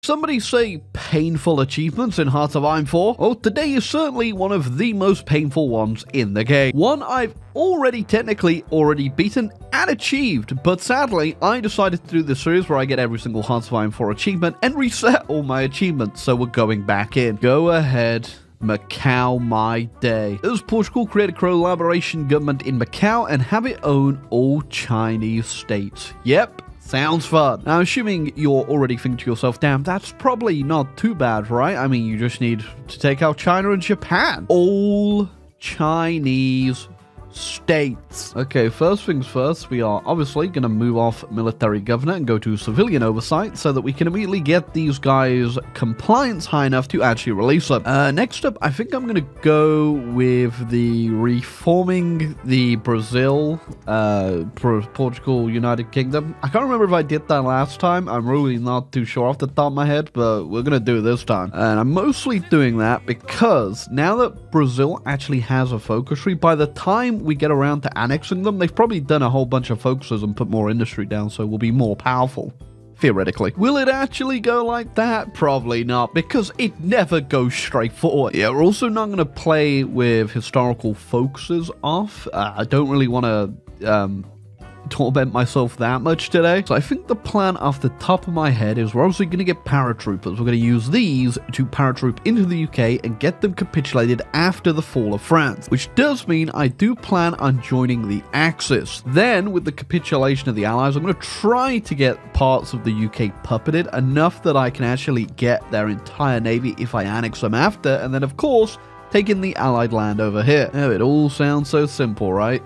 somebody say painful achievements in Hearts of Iron 4? Well, today is certainly one of the most painful ones in the game. One I've technically already beaten and achieved, but sadly, I decided to do this series where I get every single Hearts of Iron 4 achievement and reset all my achievements, so we're going back in. Go ahead. Macau my day. Does Portugal create a collaboration government in Macau and have it own all Chinese states? Yep. Sounds fun. Now, assuming you're already thinking to yourself, damn, that's probably not too bad, right? I mean, you just need to take out China and Japan. All Chinese states. Okay, first things first, we are obviously going to move off military governor and go to civilian oversight so that we can immediately get these guys compliance high enough to actually release them. Next up, I think I'm going to go with the reforming the Brazil, Portugal, United Kingdom. I can't remember if I did that last time. I'm really not too sure off the top of my head, but we're going to do it this time. And I'm mostly doing that because now that Brazil actually has a focus tree, by the time we get around to annexing them, they've probably done a whole bunch of focuses and put more industry down, so we'll be more powerful. Theoretically. Will it actually go like that? Probably not, because it never goes straight forward. Yeah, we're also not going to play with historical focuses off. I don't really want to torment myself that much today. So I think the plan off the top of my head is we're obviously going to get paratroopers. We're going to use these to paratroop into the UK and get them capitulated after the fall of France, which does mean I do plan on joining the Axis. Then, with the capitulation of the Allies, I'm going to try to get parts of the UK puppeted enough that I can actually get their entire navy if I annex them after, and then of course taking the Allied land over here. Oh, it all sounds so simple, right?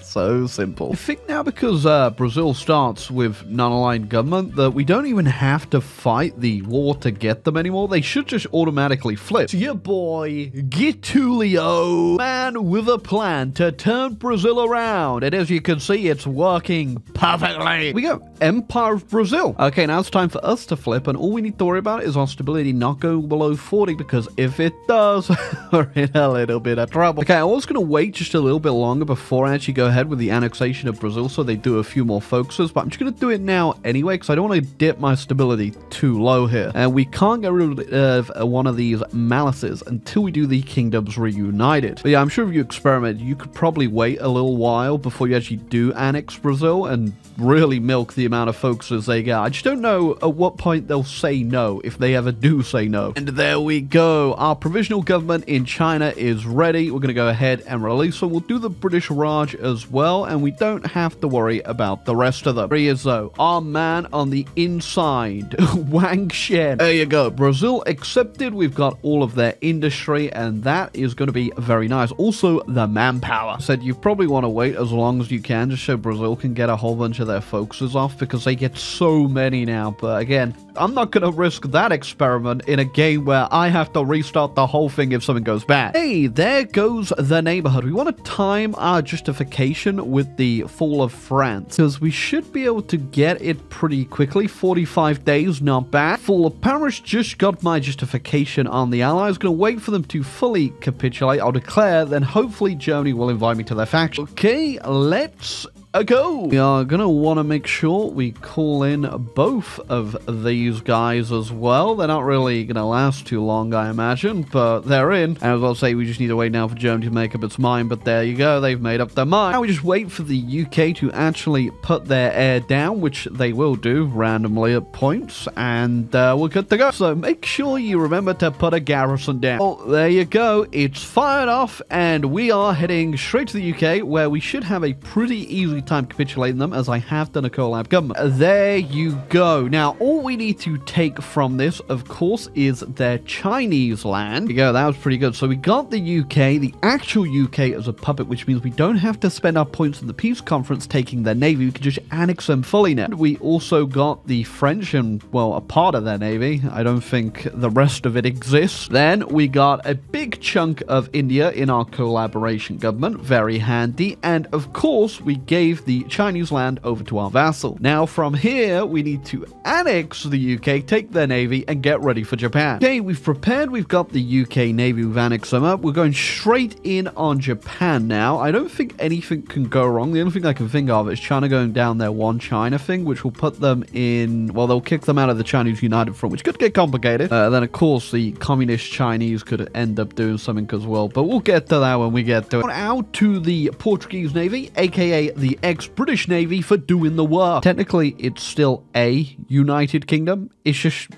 So simple. I think now because Brazil starts with non-aligned government that we don't even have to fight the war to get them anymore. They should just automatically flip. It's your boy, Getulio, man with a plan to turn Brazil around. And as you can see, it's working perfectly. We go Empire of Brazil. Okay, now it's time for us to flip, and all we need to worry about is our stability not going below 40, because if it does, we're in a little bit of trouble. Okay, I was going to wait just a little bit longer before I actually go ahead with the annexation of Brazil, so they do a few more focuses, but I'm just going to do it now anyway, because I don't want to dip my stability too low here. And we can't get rid of one of these malices until we do the kingdoms reunited. But yeah, I'm sure if you experiment, you could probably wait a little while before you actually do annex Brazil and really milk the amount of focuses they get. I just don't know at what point they'll say no, if they ever do say no. And there we go. Our provisional government in China is ready. We're going to go ahead and release them. We'll do the British Raj as well, and we don't have to worry about the rest of them. Here he is, though. Our man on the inside, Wang Shen. There you go. Brazil accepted. We've got all of their industry, and that is going to be very nice. Also, the manpower. Said you probably want to wait as long as you can, just so Brazil can get a whole bunch of their focuses off, because they get so many now. But again, I'm not going to risk that experiment in a game where I have to restart the whole thing if something goes bad. Hey, there goes the neighborhood. We want to time our justification with the fall of France, because we should be able to get it pretty quickly. 45 days, not bad. Fall of Paris just got my justification on the Allies. Going to wait for them to fully capitulate. I'll declare, then hopefully Germany will invite me to their faction. Okay, let's go. We are gonna want to make sure we call in both of these guys as well. They're not really gonna last too long, I imagine, but they're in. And as I'll say, we just need to wait now for Germany to make up its mind, but there you go, they've made up their mind. Now we just wait for the UK to actually put their air down, which they will do randomly at points, and we're good to go. So make sure you remember to put a garrison down. Oh, there you go, it's fired off, and we are heading straight to the UK, where we should have a pretty easy time capitulating them, as I have done a collab government. There you go. Now, all we need to take from this, of course, is their Chinese land. There you go, that was pretty good. So we got the UK, the actual UK as a puppet, which means we don't have to spend our points in the peace conference taking their navy. We can just annex them fully now. We also got the French and, well, a part of their navy. I don't think the rest of it exists. Then we got a big chunk of India in our collaboration government. Very handy. And of course, we gave gave the Chinese land over to our vassal. Now from here, we need to annex the UK, take their navy, and get ready for Japan. Okay, we've prepared. We've got the UK navy. We've annexed them up. We're going straight in on Japan now. I don't think anything can go wrong. The only thing I can think of is China going down their one China thing, which will put them in, well, they'll kick them out of the Chinese United Front, which could get complicated. Then, of course, the communist Chinese could end up doing something as well, but we'll get to that when we get to it. Out to the Portuguese Navy, aka the ex-British Navy, for doing the work. Technically, it's still a United Kingdom. It's just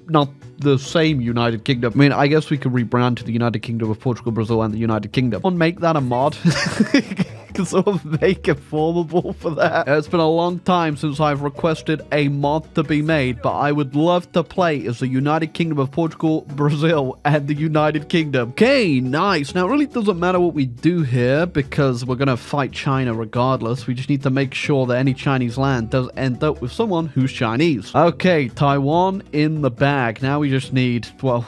not the same United Kingdom. I mean, I guess we could rebrand to the United Kingdom of Portugal, Brazil, and the United Kingdom. And make that a mod. Can sort of make it formable for that. It's been a long time since I've requested a mod to be made, but I would love to play as the United Kingdom of Portugal, Brazil, and the United Kingdom. Okay, nice. Now, it really doesn't matter what we do here because we're going to fight China regardless. We just need to make sure that any Chinese land does end up with someone who's Chinese. Okay, Taiwan in the bag. Now we just need, well,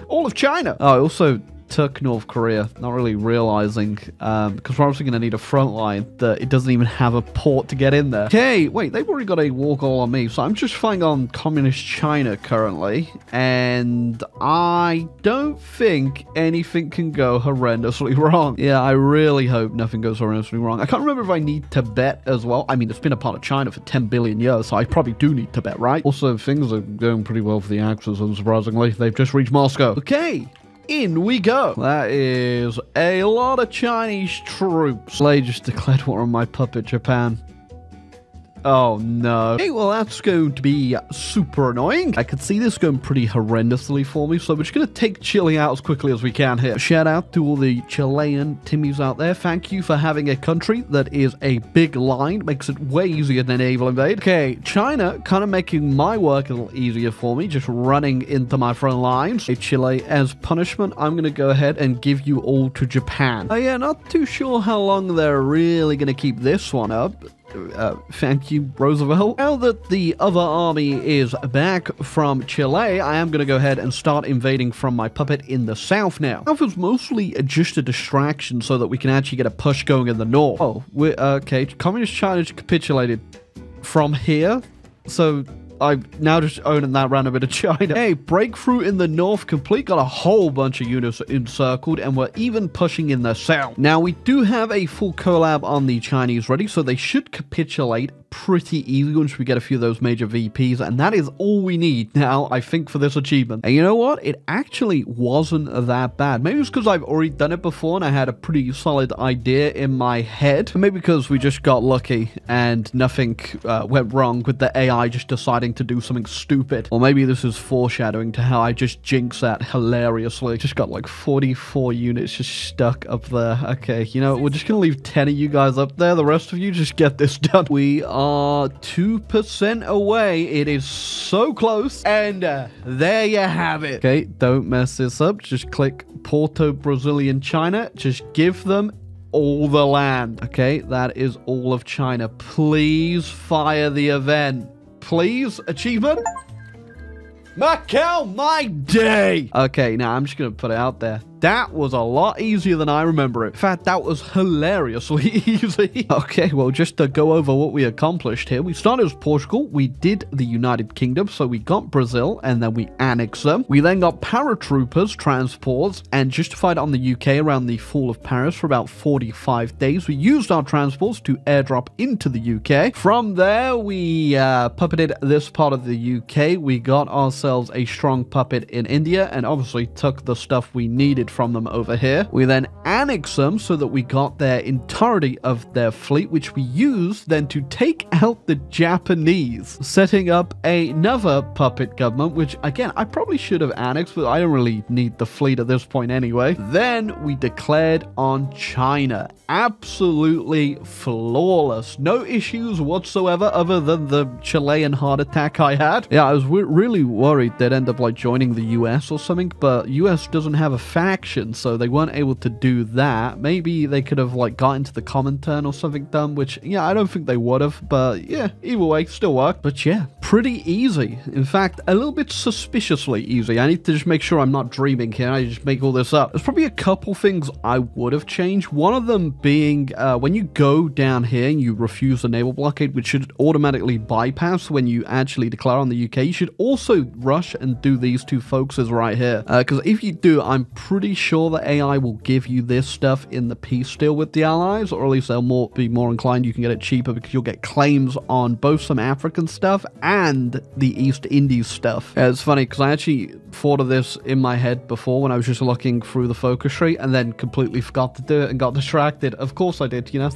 all of China. Oh, I also took North Korea, not really realizing, because we're obviously going to need a front line that it doesn't even have a port to get in there. Okay, wait, they've already got a war goal on me, so I'm just fighting on Communist China currently, and I don't think anything can go horrendously wrong. Yeah, I really hope nothing goes horrendously wrong. I can't remember if I need Tibet as well. I mean, it's been a part of China for 10 billion years, so I probably do need Tibet, right? Also, things are going pretty well for the Axis, unsurprisingly. They've just reached Moscow. Okay. In we go. That is a lot of Chinese troops. They just declared war on my puppet, Japan. Oh no. Okay, well that's going to be super annoying. I could see this going pretty horrendously for me, so we're just going to take Chile out as quickly as we can here. Shout out to all the Chilean Timmies out there. Thank you for having a country that is a big line. Makes it way easier than naval invade. Okay, China kind of making my work a little easier for me, just running into my front lines. Hey, Chile, as punishment, I'm going to go ahead and give you all to Japan. Oh yeah, not too sure how long they're really going to keep this one up. Thank you, Roosevelt. Now that the other army is back from Chile, I am going to go ahead and start invading from my puppet in the south now. South is mostly just a distraction so that we can actually get a push going in the north. Oh, okay. Communist China capitulated from here, so I'm now just owning that random bit of China. Hey, breakthrough in the north complete. Got a whole bunch of units encircled, and we're even pushing in the south. Now, we do have a full collab on the Chinese ready, so they should capitulate pretty easy once we get a few of those major VPs, and that is all we need now, I think, for this achievement. And you know what? It actually wasn't that bad. Maybe it's because I've already done it before and I had a pretty solid idea in my head. Maybe because we just got lucky and nothing went wrong with the AI just deciding to do something stupid. Or maybe this is foreshadowing to how I just jinx that hilariously. Just got like 44 units just stuck up there. Okay, you know, we're just gonna leave 10 of you guys up there. The rest of you just get this done. We are 2% away. It is so close. And there you have it. Okay, don't mess this up. Just click Porto, Brazilian, China. Just give them all the land. Okay, that is all of China. Please fire the event. Please, achievement. Macau, my day. Okay, now I'm just going to put it out there. That was a lot easier than I remember it. In fact, that was hilariously easy. Okay, well, just to go over what we accomplished here. We started as Portugal. We did the United Kingdom. So we got Brazil and then we annexed them. We then got paratroopers, transports, and justified on the UK around the fall of Paris for about 45 days. We used our transports to airdrop into the UK. From there, we puppeted this part of the UK. We got ourselves a strong puppet in India and obviously took the stuff we needed from them over here. We then annexed them so that we got their entirety of their fleet, which we used then to take out the Japanese, setting up another puppet government, which again, I probably should have annexed, but I don't really need the fleet at this point anyway. Then we declared on China. Absolutely flawless. No issues whatsoever other than the Chilean heart attack I had. Yeah, I was really worried they'd end up like joining the US or something, but US doesn't have a fact faction, so they weren't able to do that. Maybe they could have like got into the Comintern or something dumb, which yeah, I don't think they would have, but yeah, either way, still worked. But yeah, pretty easy. In fact, a little bit suspiciously easy. I need to just make sure I'm not dreaming here. I just make all this up. There's probably a couple things I would have changed. One of them being when you go down here and you refuse the naval blockade, which should automatically bypass when you actually declare on the UK, you should also rush and do these two focuses right here. Because if you do, I'm pretty sure the AI will give you this stuff in the peace deal with the allies, or at least they'll be more inclined. You can get it cheaper because you'll get claims on both some African stuff and the East Indies stuff. It's funny because I actually thought of this in my head before when I was just looking through the focus tree and then completely forgot to do it and got distracted. Of course I did, you know,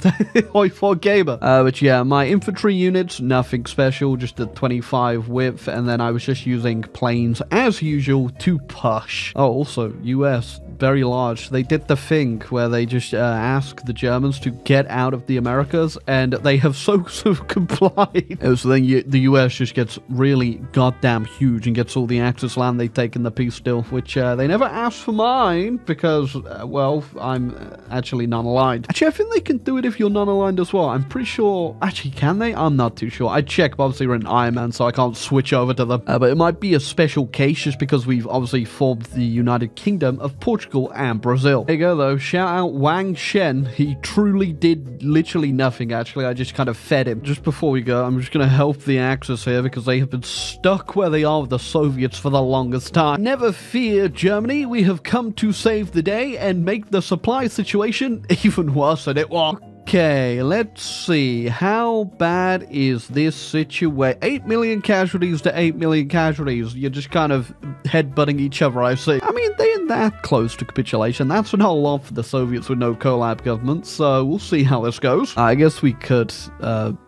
Hoi 4 gamer. But yeah, my infantry units, nothing special, just a 25 width, and then I was just using planes as usual to push. Oh, also, US, very large. They did the thing where they just ask the Germans to get out of the Americas, and they have so complied. So then the US just gets really goddamn huge and gets all the Axis land they take in the peace deal, which they never asked for mine because, well, I'm actually non-aligned. Actually, I think they can do it if you're non-aligned as well. I'm pretty sure. Actually, can they? I'm not too sure. I check, but obviously we're in Iron Man, so I can't switch over to them. But it might be a special case just because we've obviously formed the United Kingdom of Portugal and Brazil. There you go, though. Shout out Wang Shen. He truly did literally nothing, actually. I just kind of fed him. Just before we go, I'm just going to help the Axis here because they have been stuck where they are with the Soviets for the longest time. Never fear, Germany. We have come to save the day and make the supply situation even worse than it was. Okay, let's see. How bad is this situation? 8 million casualties to 8 million casualties. You're just kind of headbutting each other, I see. I mean, they're that close to capitulation. That's not a lot for the Soviets with no collab government, so we'll see how this goes. I guess we could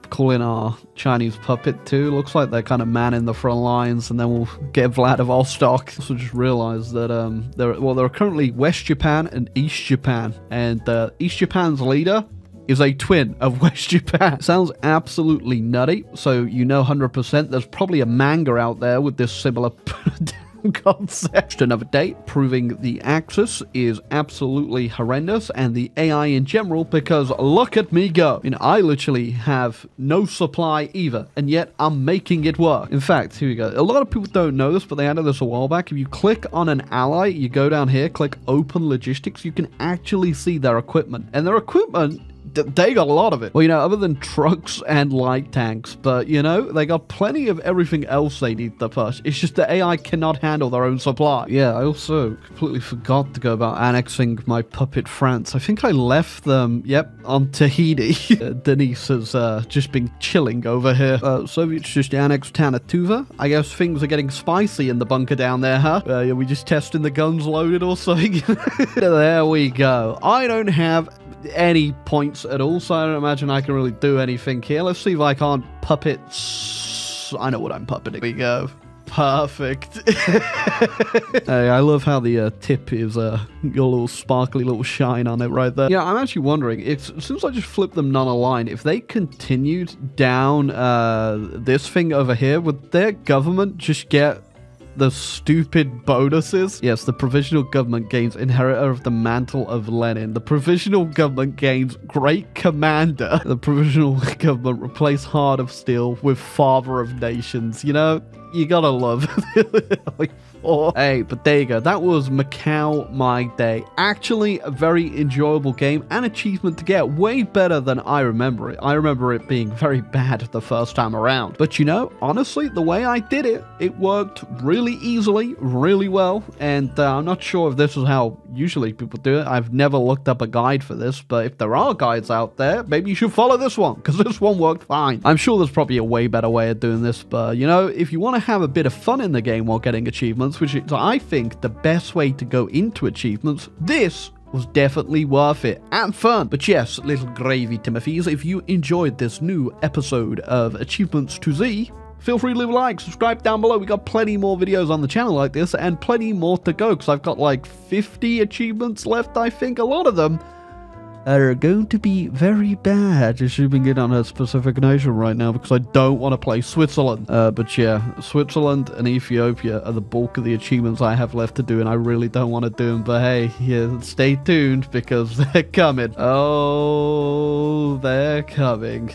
call in our Chinese puppet too. Looks like they're kind of manning the front lines, and then we'll get Vladivostok. So just realized that there are currently West Japan and East Japan, and East Japan's leader is a twin of West Japan. Sounds absolutely nutty, so you know 100% there's probably a manga out there with this similar concept. Another date proving the Axis is absolutely horrendous and the AI in general, because look at me go. I mean, I literally have no supply either, and yet I'm making it work. In fact, here we go. A lot of people don't know this, but they added this a while back. If you click on an ally, you go down here, click open logistics, you can actually see their equipment, and their equipment, they got a lot of it. Well, you know, other than trucks and light tanks, but, you know, they got plenty of everything else they need to push. It's just the AI cannot handle their own supply. Yeah, I also completely forgot to go about annexing my puppet France. I think I left them, yep, on Tahiti. Denise has just been chilling over here. Soviets just annexed Tanatuva. I guess things are getting spicy in the bunker down there, huh? Yeah, we just testing the guns loaded or something. There we go. I don't have any points at all, so I don't imagine I can really do anything here. Let's see if I can't puppet. I know what I'm puppeting. There we go. Perfect. Hey, I love how the tip is your little sparkly little shine on it right there. Yeah, I'm actually wondering, since I just flipped them non-aligned, if they continued down this thing over here, would their government just get the stupid bonuses? Yes, the provisional government gains inheritor of the mantle of Lenin. The provisional government gains great commander. The provisional government replace Heart of Steel with Father of Nations. You know, you gotta love like, hey, but there you go. That was Macau My Day. Actually, a very enjoyable game and achievement to get. Way better than I remember it. I remember it being very bad the first time around. But you know, honestly, the way I did it, it worked really easily, really well. And I'm not sure if this is how usually people do it. I've never looked up a guide for this, but if there are guides out there, maybe you should follow this one, because this one worked fine. I'm sure there's probably a way better way of doing this, but you know, if you want to have a bit of fun in the game while getting achievements, which is, I think, the best way to go into achievements, this was definitely worth it and fun. But yes, little gravy Timothy's, if you enjoyed this new episode of Achievements to Z, feel free to leave a like, subscribe down below. We got plenty more videos on the channel like this and plenty more to go, because I've got like 50 achievements left, I think. A lot of them are going to be very bad, zooming in on a specific nation right now because I don't want to play Switzerland. But yeah, Switzerland and Ethiopia are the bulk of the achievements I have left to do, and I really don't want to do them. But hey, yeah, stay tuned because they're coming. Oh, they're coming.